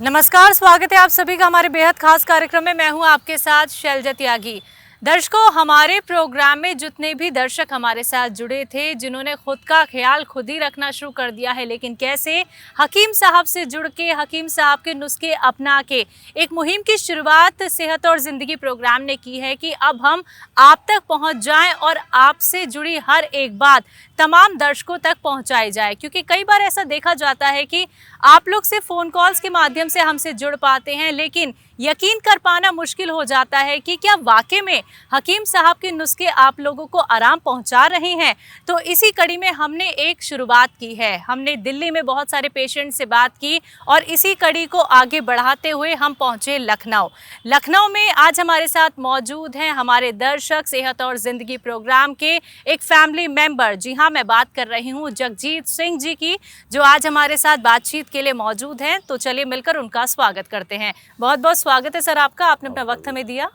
नमस्कार, स्वागत है आप सभी का हमारे बेहद खास कार्यक्रम में। मैं हूं आपके साथ शैलजा त्यागी। दर्शकों, हमारे प्रोग्राम में जितने भी दर्शक हमारे साथ जुड़े थे, जिन्होंने खुद का ख्याल खुद ही रखना शुरू कर दिया है, लेकिन कैसे हकीम साहब से जुड़ के, हकीम साहब के नुस्खे अपना के एक मुहिम की शुरुआत सेहत और ज़िंदगी प्रोग्राम ने की है कि अब हम आप तक पहुंच जाएं और आपसे जुड़ी हर एक बात तमाम दर्शकों तक पहुंचाई जाए। क्योंकि कई बार ऐसा देखा जाता है कि आप लोग सिर्फ फ़ोन कॉल्स के माध्यम से हमसे जुड़ पाते हैं, लेकिन यकीन कर पाना मुश्किल हो जाता है कि क्या वाकई में हकीम साहब के नुस्खे आप लोगों को आराम पहुंचा रहे हैं। तो इसी कड़ी में हमने एक शुरुआत की है। हमने दिल्ली में बहुत सारे पेशेंट से बात की और इसी कड़ी को आगे बढ़ाते हुए हम पहुंचे लखनऊ में आज हमारे साथ मौजूद हैं हमारे दर्शक, सेहत और ज़िंदगी प्रोग्राम के एक फैमिली मेंबर। जी हाँ, मैं बात कर रही हूँ जगजीत सिंह जी की, जो आज हमारे साथ बातचीत के लिए मौजूद हैं। तो चलिए मिलकर उनका स्वागत करते हैं। बहुत बहुत स्वागत है सर आपका, आपने अपना वक्त हमें दिया।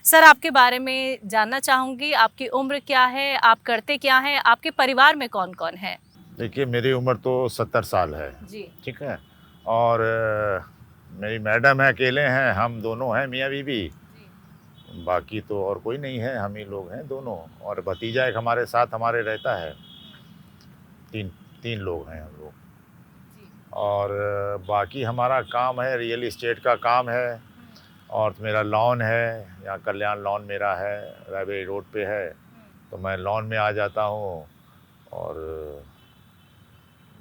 सर, आपके बारे में जानना चाहूँगी, आपकी उम्र क्या है, आप करते क्या हैं, आपके परिवार में कौन कौन है? देखिए, मेरी उम्र तो 70 साल है। जी। ठीक है। और मेरी मैडम है, अकेले हैं, हम दोनों हैं मियाँ बीवी। जी। बाकी तो और कोई नहीं है, हम ही लोग हैं दोनों। और भतीजा एक हमारे साथ हमारे रहता है। तीन तीन लोग हैं हम लोग। जी। और बाकी हमारा काम है, रियल इस्टेट का काम है। और मेरा लॉन है, यहाँ कल्याण लॉन मेरा है, रायबरेली रोड पे है। तो मैं लॉन में आ जाता हूँ। और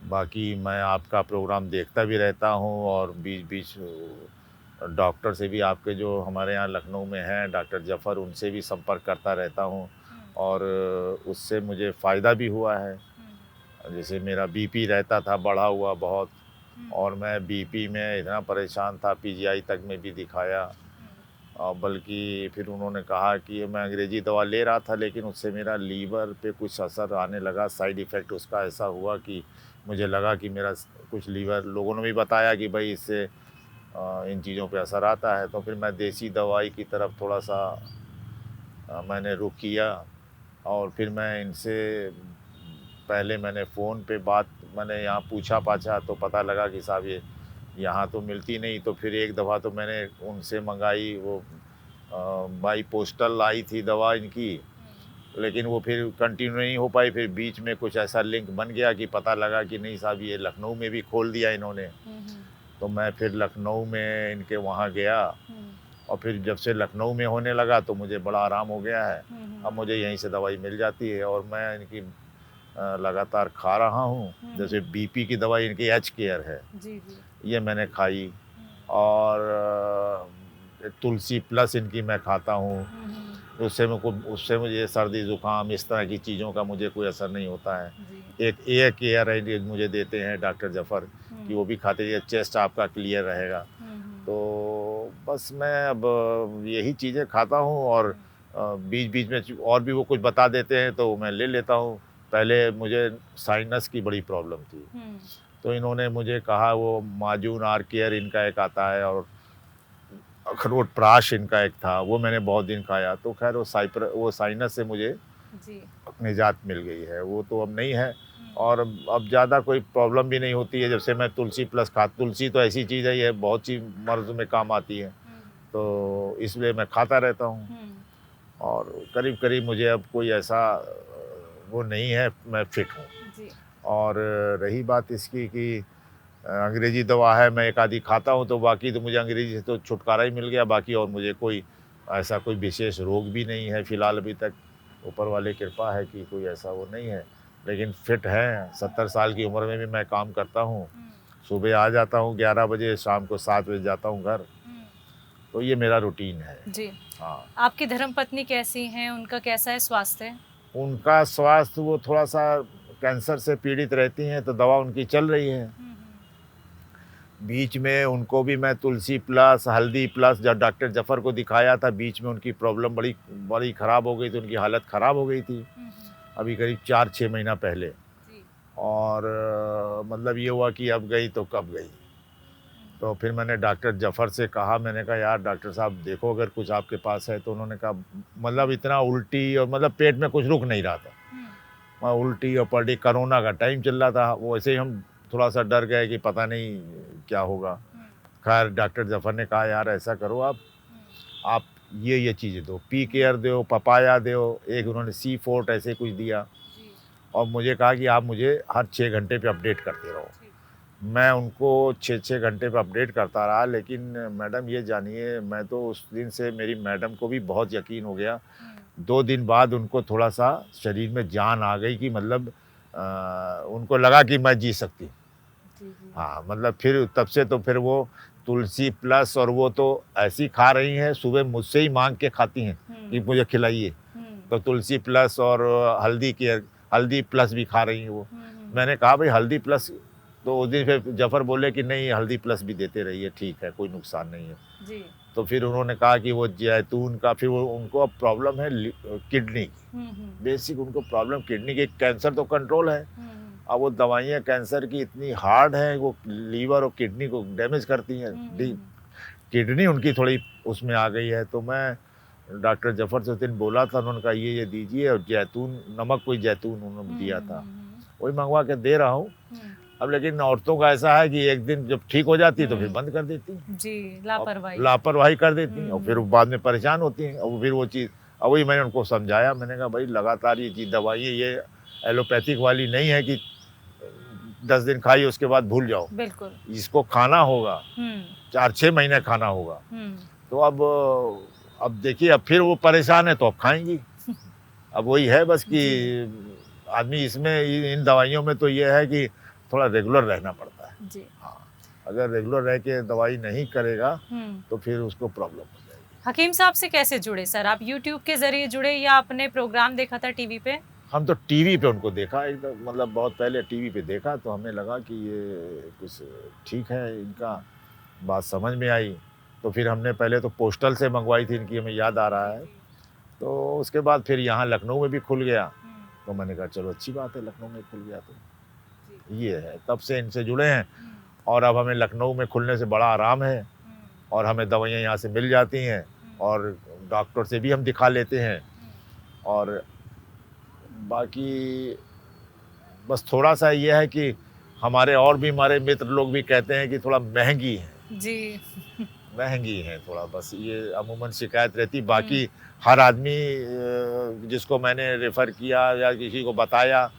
बाकी मैं आपका प्रोग्राम देखता भी रहता हूँ, और बीच बीच डॉक्टर से भी, आपके जो हमारे यहाँ लखनऊ में हैं डॉक्टर जफ़र, उनसे भी संपर्क करता रहता हूँ। और उससे मुझे फ़ायदा भी हुआ है। जैसे मेरा बीपी रहता था बढ़ा हुआ बहुत, और मैं बीपी में इतना परेशान था, पीजीआई तक में भी दिखाया। और बल्कि फिर उन्होंने कहा कि मैं अंग्रेज़ी दवा ले रहा था, लेकिन उससे मेरा लीवर पे कुछ असर आने लगा। साइड इफ़ेक्ट उसका ऐसा हुआ कि मुझे लगा कि मेरा कुछ लीवर, लोगों ने भी बताया कि भाई इससे इन चीज़ों पे असर आता है। तो फिर मैं देसी दवाई की तरफ थोड़ा सा मैंने रुख किया। और फिर मैं इनसे पहले मैंने फ़ोन पे बात, मैंने यहाँ पूछा पाछा तो पता लगा कि साहब ये यहाँ तो मिलती नहीं। तो फिर एक दफ़ा तो मैंने उनसे मंगाई, वो बाई पोस्टल आई थी दवा इनकी, लेकिन वो फिर कंटिन्यू नहीं हो पाई। फिर बीच में कुछ ऐसा लिंक बन गया कि पता लगा कि नहीं साहब, ये लखनऊ में भी खोल दिया इन्होंने। तो मैं फिर लखनऊ में इनके वहाँ गया। और फिर जब से लखनऊ में होने लगा तो मुझे बड़ा आराम हो गया है। अब मुझे यहीं से दवाई मिल जाती है और मैं इनकी लगातार खा रहा हूँ। जैसे बीपी की दवाई इनकी एच केयर है, जी जी। ये मैंने खाई। और तुलसी प्लस इनकी मैं खाता हूँ। उससे मुझे सर्दी ज़ुकाम इस तरह की चीज़ों का मुझे कोई असर नहीं होता है। एक एयर केयर है मुझे देते हैं डॉक्टर जफ़र, कि वो भी खाते हैं, चेस्ट आपका क्लियर रहेगा। तो बस मैं अब यही चीज़ें खाता हूँ। और बीच बीच में और भी वो कुछ बता देते हैं तो मैं ले लेता हूँ। पहले मुझे साइनस की बड़ी प्रॉब्लम थी, तो इन्होंने मुझे कहा वो माजून आर केयर इनका एक आता है, और अखरोट प्राश इनका एक था, वो मैंने बहुत दिन खाया। तो खैर वो साइनस से मुझे जी। निजात मिल गई है, वो तो अब नहीं है। और अब ज़्यादा कोई प्रॉब्लम भी नहीं होती है। जब से मैं तुलसी प्लस तुलसी तो ऐसी चीज़ है, ये बहुत सी मर्ज़ में काम आती है, तो इसलिए मैं खाता रहता हूँ। और करीब करीब मुझे अब कोई ऐसा वो नहीं है, मैं फिट हूँ। जी। और रही बात इसकी कि अंग्रेज़ी दवा है, मैं एक आधी खाता हूँ, तो बाकी तो मुझे अंग्रेज़ी से तो छुटकारा ही मिल गया। बाकी और मुझे कोई ऐसा कोई विशेष रोग भी नहीं है फ़िलहाल अभी तक। ऊपर वाले की कृपा है कि कोई ऐसा वो नहीं है, लेकिन फ़िट हैं। 70 साल की उम्र में भी मैं काम करता हूँ। सुबह आ जाता हूँ 11 बजे, शाम को 7 बजे जाता हूँ घर। तो ये मेरा रूटीन है। जी। हाँ। आपकी धर्मपत्नी कैसी हैं, उनका कैसा है स्वास्थ्य? उनका स्वास्थ्य, वो थोड़ा-सा कैंसर से पीड़ित रहती हैं, तो दवा उनकी चल रही है। बीच में उनको भी मैं तुलसी प्लस, हल्दी प्लस, जब डॉक्टर जफ़र को दिखाया था, बीच में उनकी प्रॉब्लम बड़ी बड़ी ख़राब हो गई थी, उनकी हालत ख़राब हो गई थी, अभी करीब 4-6 महीना पहले। और मतलब ये हुआ कि अब गई तो कब गई। तो फिर मैंने डॉक्टर जफ़र से कहा, मैंने कहा यार डॉक्टर साहब देखो अगर कुछ आपके पास है। तो उन्होंने कहा मतलब इतना उल्टी, और मतलब पेट में कुछ रुक नहीं रहा था। मैं उल्टी और पलटी, कोरोना का टाइम चल रहा था, वो ऐसे ही हम थोड़ा सा डर गए कि पता नहीं क्या होगा। खैर डॉक्टर जफ़र ने कहा यार ऐसा करो आप ये चीज़ें दो, पी केयर दो, पपाया दो, एक उन्होंने सी फोर्ट ऐसे कुछ दिया और मुझे कहा कि आप मुझे हर 6 घंटे पे अपडेट करते रहो। मैं उनको 6-6 घंटे पे अपडेट करता रहा, लेकिन मैडम ये जानिए मैं तो उस दिन से मेरी मैडम को भी बहुत यकीन हो गया। 2 दिन बाद उनको थोड़ा सा शरीर में जान आ गई कि मतलब उनको लगा कि मैं जी सकती हूँ। हाँ मतलब फिर तब से तो फिर वो तुलसी प्लस और वो तो ऐसी खा रही हैं, सुबह मुझसे ही मांग के खाती हैं कि मुझे खिलाइए। तो तुलसी प्लस और हल्दी प्लस भी खा रही हैं वो। मैंने कहा भाई हल्दी प्लस, तो उस दिन फिर जफ़र बोले कि नहीं हल्दी प्लस भी देते रहिए, ठीक है कोई नुकसान नहीं है जी। तो फिर उन्होंने कहा कि वो जैतून का, फिर वो उनको अब प्रॉब्लम है किडनी की, बेसिक उनको प्रॉब्लम किडनी की। कैंसर तो कंट्रोल है, अब वो दवाइयाँ कैंसर की इतनी हार्ड हैं, वो लीवर और किडनी को डैमेज करती हैं। किडनी उनकी थोड़ी उसमें आ गई है। तो मैं डॉक्टर जफ़र से उस दिन बोला था, उन्होंने कहा ये दीजिए, और जैतून नमक, कोई जैतून उन्होंने दिया था, वही मंगवा के दे रहा हूँ। अब लेकिन औरतों का ऐसा है कि एक दिन जब ठीक हो जाती है तो फिर बंद कर देती हैं जी, लापरवाही कर देती हैं और फिर बाद में परेशान होती हैं। और फिर वो चीज़, अब वही मैंने उनको समझाया, मैंने कहा भाई लगातार ये चीज़ दवाइयाँ ये एलोपैथिक वाली नहीं है कि 10 दिन खाइए उसके बाद भूल जाओ, बिल्कुल इसको खाना होगा, 4-6 महीने खाना होगा। तो अब देखिए अब फिर वो परेशान है तो अब खाएंगी। अब वही है बस कि आदमी इसमें इन दवाइयों में तो ये है कि थोड़ा रेगुलर रहना पड़ता है जी। हाँ, अगर रेगुलर रह के दवाई नहीं करेगा तो फिर उसको प्रॉब्लम हो जाएगी। हकीम साहब से कैसे जुड़े सर? आप यूट्यूब के जरिए जुड़े या आपने प्रोग्राम देखा था टीवी पे? हम तो टीवी पे उनको देखा एकदम, मतलब बहुत पहले टीवी पे देखा तो हमें लगा कि ये कुछ ठीक है, इनका बात समझ में आई। तो फिर हमने पहले तो पोस्टल से मंगवाई थी इनकी, हमें याद आ रहा है। तो उसके बाद फिर यहाँ लखनऊ में भी खुल गया, तो मैंने कहा चलो अच्छी बात है, लखनऊ में खुल गया तो ये है, तब से इनसे जुड़े हैं। और अब हमें लखनऊ में खुलने से बड़ा आराम है और हमें दवाइयाँ यहाँ से मिल जाती हैं और डॉक्टर से भी हम दिखा लेते हैं। और बाकी बस थोड़ा सा ये है कि हमारे और भी हमारे मित्र लोग भी कहते हैं कि थोड़ा महंगी है जी। महंगी है थोड़ा, बस ये अमूमन शिकायत रहती। बाकी हर आदमी जिसको मैंने रेफ़र किया या किसी को बताया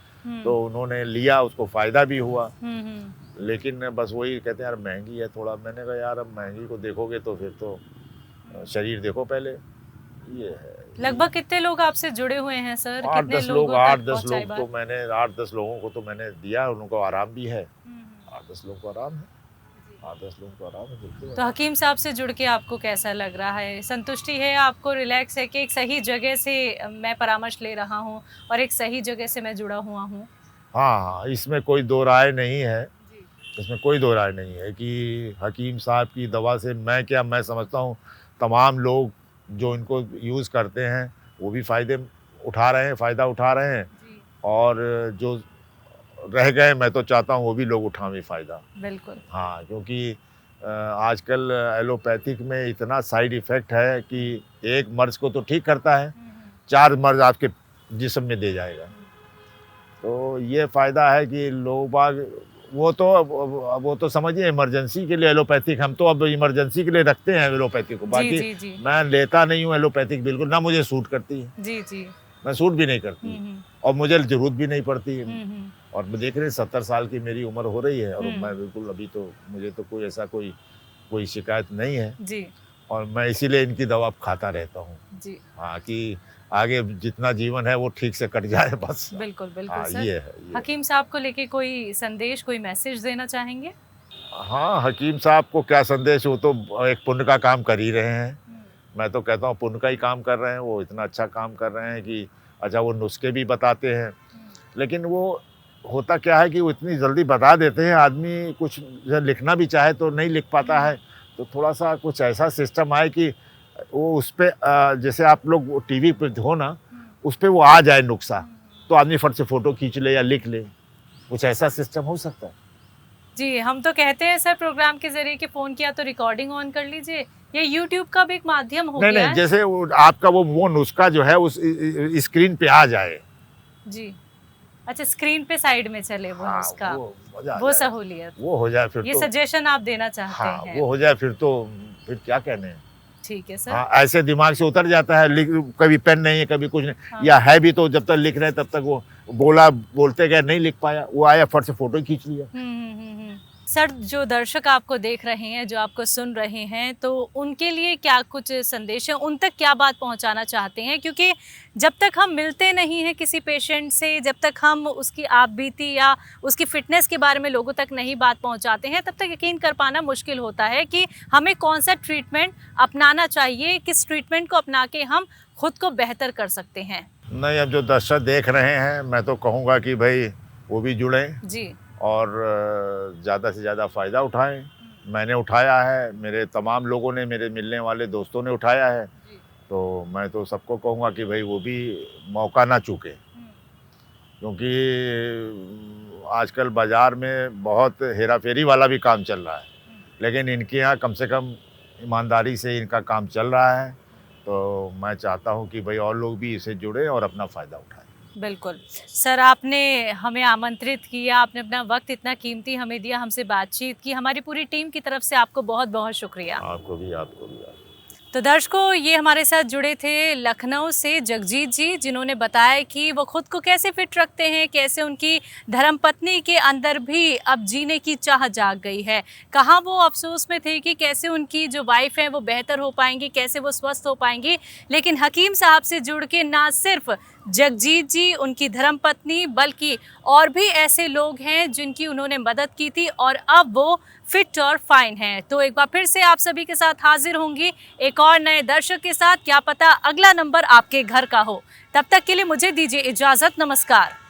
तो उन्होंने लिया, उसको फ़ायदा भी हुआ। लेकिन बस वही कहते हैं यार महंगी है थोड़ा। मैंने कहा यार अब महंगी को देखोगे तो फिर तो शरीर देखो पहले, ये है। लगभग कितने लोग आपसे जुड़े हुए हैं सर? 8-10 लोग, 8-10 लोग तो मैंने 8-10 लोगों को तो मैंने दिया, उनको आराम भी है। 8-10 लोगों को आराम है, 8-10 लोगों को आराम है बिल्कुल। तो हकीम साहब से जुड़ के आपको कैसा लग रहा है? संतुष्टि है आपको? रिलैक्स है कि एक सही जगह से मैं परामर्श ले रहा हूँ और एक सही जगह से मैं जुड़ा हुआ हूँ? हाँ, इसमें कोई दो राय नहीं है, इसमें कोई दो राय नहीं है कि हकीम साहब की दवा से मैं क्या, मैं समझता हूँ तमाम लोग जो इनको यूज़ करते हैं वो भी फ़ायदा उठा रहे हैं और जो रह गए मैं तो चाहता हूँ वो भी लोग उठावें फ़ायदा। बिल्कुल। हाँ, क्योंकि आजकल एलोपैथिक में इतना साइड इफ़ेक्ट है कि एक मर्ज़ को तो ठीक करता है, 4 मर्ज़ आपके जिस्म में दे जाएगा। तो ये फ़ायदा है कि लोग बाग वो तो समझिए इमरजेंसी के लिए एलोपैथिक, हम तो अब इमरजेंसी के लिए रखते हैं एलोपैथिक को। बाकी जी। मैं लेता नहीं हूँ एलोपैथिक बिल्कुल, ना मुझे सूट करती है। जी। मैं सूट भी नहीं करती और मुझे ज़रूरत भी नहीं पड़ती है। और मैं देख रहे 70 साल की मेरी उम्र हो रही है और मैं बिल्कुल अभी तो मुझे तो कोई ऐसा कोई शिकायत नहीं है जी। और मैं इसीलिए इनकी दवा खाता रहता हूँ जी। हाँ, कि आगे जितना जीवन है वो ठीक से कट जाए बस। बिल्कुल हाँ, सर। ये है। हकीम साहब को लेके कोई संदेश, कोई मैसेज देना चाहेंगे? हाँ, हकीम साहब को क्या संदेश, वो तो एक पुण्य का काम कर ही रहे हैं। मैं तो कहता हूँ पुण्य का ही काम कर रहे हैं, वो इतना अच्छा काम कर रहे हैं कि अच्छा वो नुस्खे भी बताते हैं। लेकिन वो होता क्या है कि वो इतनी जल्दी बता देते हैं, आदमी कुछ लिखना भी चाहे तो नहीं लिख पाता है। तो थोड़ा सा कुछ ऐसा सिस्टम आए कि वो उस पर जैसे आप लोग टीवी पे हो ना, उस पर वो आ जाए नुस्खा, तो आदमी फट से फ़ोटो खींच ले या लिख ले, कुछ ऐसा सिस्टम हो सकता है। जी, हम तो कहते हैं सर प्रोग्राम के जरिए कि फ़ोन किया तो रिकॉर्डिंग ऑन कर लीजिए, ये यूट्यूब का भी एक माध्यम हो गया है। नहीं, जैसे वो आपका वो नुस्खा जो है उस स्क्रीन पे आ जाए। जी। अच्छा, स्क्रीन पे साइड में चले वो हाँ, नुस्खा, वो मजा आ वो जाए, सहूलियत, वो हो जाए फिर ये तो। सजेशन आप देना चाहते हाँ, हैं। वो हो जाए फिर क्या कहने हैं। ठीक है सर। हाँ, ऐसे दिमाग से उतर जाता है, लिख कभी पेन नहीं है, कभी कुछ नहीं, हाँ। या है भी तो जब तक लिख रहे हैं तब तक वो बोलते गए, नहीं लिख पाया, वो आया फट से फोटो खींच लिया। सर, जो दर्शक आपको देख रहे हैं, जो आपको सुन रहे हैं, तो उनके लिए क्या कुछ संदेश है, उन तक क्या बात पहुंचाना चाहते हैं? क्योंकि जब तक हम मिलते नहीं हैं किसी पेशेंट से, जब तक हम उसकी आपबीती या उसकी फिटनेस के बारे में लोगों तक नहीं बात पहुंचाते हैं, तब तक यकीन कर पाना मुश्किल होता है कि हमें कौन सा ट्रीटमेंट अपनाना चाहिए, किस ट्रीटमेंट को अपना के हम खुद को बेहतर कर सकते हैं। नहीं, अब जो दर्शक देख रहे हैं, मैं तो कहूँगा कि भाई वो भी जुड़ें जी। और ज़्यादा से ज़्यादा फ़ायदा उठाएं। मैंने उठाया है, मेरे तमाम लोगों ने, मेरे मिलने वाले दोस्तों ने उठाया है, तो मैं तो सबको कहूँगा कि भाई वो भी मौका ना चूके, क्योंकि आजकल बाज़ार में बहुत हेरा फेरी वाला भी काम चल रहा है, लेकिन इनके यहाँ कम से कम ईमानदारी से इनका काम चल रहा है। तो मैं चाहता हूँ कि भाई और लोग भी इससे जुड़े और अपना फ़ायदा उठाएं। बिल्कुल सर, आपने हमें आमंत्रित किया, आपने अपना वक्त इतना कीमती हमें दिया, हमसे बातचीत की, हमारी पूरी टीम की तरफ से आपको बहुत बहुत शुक्रिया। आपको भी, आपको भी। तो दर्शकों, ये हमारे साथ जुड़े थे लखनऊ से जगजीत जी, जिन्होंने बताया कि वो खुद को कैसे फिट रखते हैं, कैसे उनकी धर्मपत्नी के अंदर भी अब जीने की चाह जाग गई है। कहाँ वो अफसोस में थे कि कैसे उनकी जो वाइफ है वो बेहतर हो पाएंगी, कैसे वो स्वस्थ हो पाएंगी, लेकिन हकीम साहब से जुड़ के ना सिर्फ जगजीत जी, उनकी धर्मपत्नी, बल्कि और भी ऐसे लोग हैं जिनकी उन्होंने मदद की थी और अब वो फिट और फाइन हैं। तो एक बार फिर से आप सभी के साथ हाजिर होंगी एक और नए दर्शक के साथ, क्या पता अगला नंबर आपके घर का हो। तब तक के लिए मुझे दीजिए इजाज़त, नमस्कार।